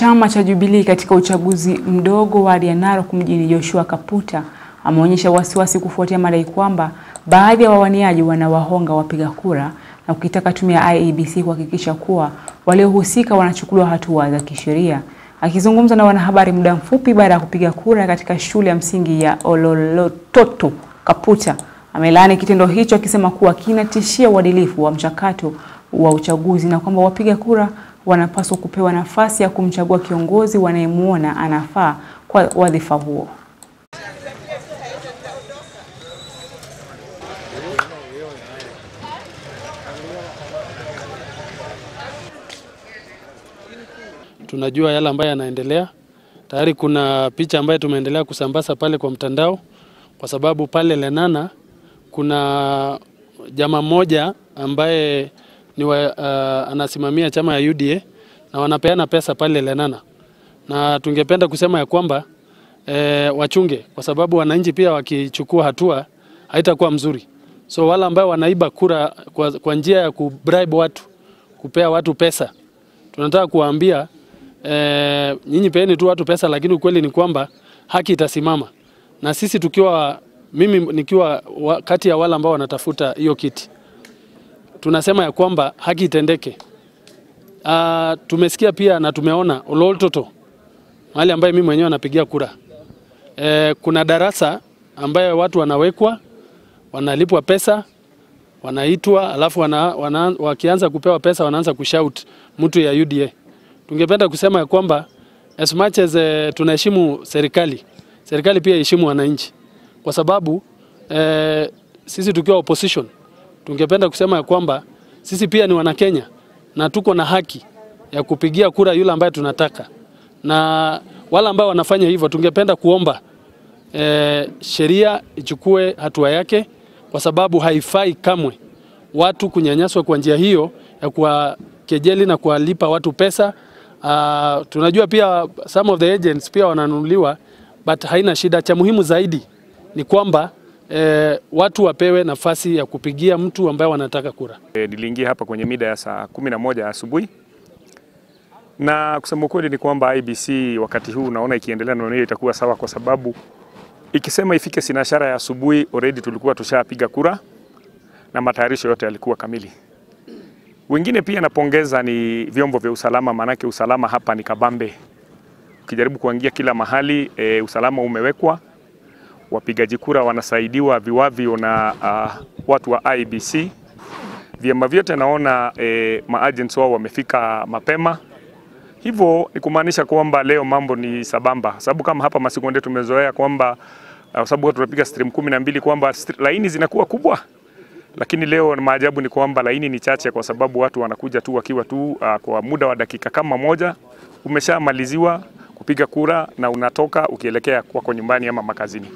chama cha Jubilee katika uchaguzi mdogo wa Narok mjini, Joshua Kaputa ameonyesha wasiwasi kufuatia madai kwamba baadhi ya wawaniaji wanawahonga wapiga kura na kukitaka tume ya IEBC kuhakikisha kuwa waliohusika wanachukuliwa hatua za kisheria. Akizungumza na wanahabari muda mfupi baada ya kupiga kura katika shule ya msingi ya Ololototo, Kaputa amelaani kitendo hicho akisema kuwa kinatishia uadilifu wa mchakato wa uchaguzi na kwamba wapiga kura wanapaswa kupewa nafasi ya kumchagua kiongozi wanayemuona anafaa kwa wadhifa huo. Tunajua yale ambayo yanaendelea. Tayari kuna picha ambayo tumeendelea kusambaza pale kwa mtandao, kwa sababu pale Lenana kuna jamaa mmoja ambaye ni anasimamia chama ya UDA na wanapeana pesa pale Lenana. Na tungependa kusema ya kwamba wachunge, kwa sababu wananchi pia wakichukua hatua haitakuwa mzuri. So wala ambao wanaiba kura kwa njia ya kubribe watu, kupea watu pesa, tunataka kuwaambia nyinyi peeni tu watu pesa, lakini ukweli ni kwamba haki itasimama. Na sisi mimi nikiwa kati ya wale ambao wanatafuta hiyo kiti, tunasema ya kwamba haki itendeke. Tumesikia pia na tumeona Ololototo, mahali ambaye mimi mwenyewe napigia kura. Kuna darasa ambaye watu wanawekwa, wanalipwa pesa, wanaitwa, alafu wakianza kupewa pesa wanaanza kushout mtu ya UDA. Tungependa kusema ya kwamba as much as tunaheshimu serikali pia heshimu wananchi, kwa sababu sisi tukiwa opposition tungependa kusema ya kwamba sisi pia ni Wanakenya na tuko na haki ya kupigia kura yule ambaye tunataka. Na wala ambao wanafanya hivyo tungependa kuomba sheria ichukue hatua yake, kwa sababu haifai kamwe watu kunyanyaswa kwa njia hiyo ya kuwakejeli na kuwalipa watu pesa. Tunajua pia some of the agents pia wananunuliwa, but haina shida. Cha muhimu zaidi ni kwamba watu wapewe nafasi ya kupigia mtu ambaye wanataka kura. Niliingia hapa kwenye mida ya saa 11 asubuhi, na kusema kweli ni kwamba IEBC wakati huu naona ikiendelea na hiyo itakuwa sawa, kwa sababu ikisema ifike sinashara ya asubuhi already tulikuwa tushapiga kura na matayarisho yote yalikuwa kamili. Wengine pia napongeza ni vyombo vya usalama, manake usalama hapa ni kabambe. Ukijaribu kuingia kila mahali usalama umewekwa. Wapigaji kura wanasaidiwa viwavyo na watu wa IEBC. Vyama vyote naona maagents wao wamefika mapema. Hivyo ni kumaanisha kwamba leo mambo ni sabamba. Sababu kama hapa Masikonde tumezoea kwamba sababu watu tunapiga stream 12 kwamba laini zinakuwa kubwa. Lakini leo maajabu ni kwamba laini ni chache, kwa sababu watu wanakuja tu wakiwa tu kwa muda wa dakika kama moja umeshamaliziwa kupiga kura na unatoka ukielekea kwako nyumbani ama makazini.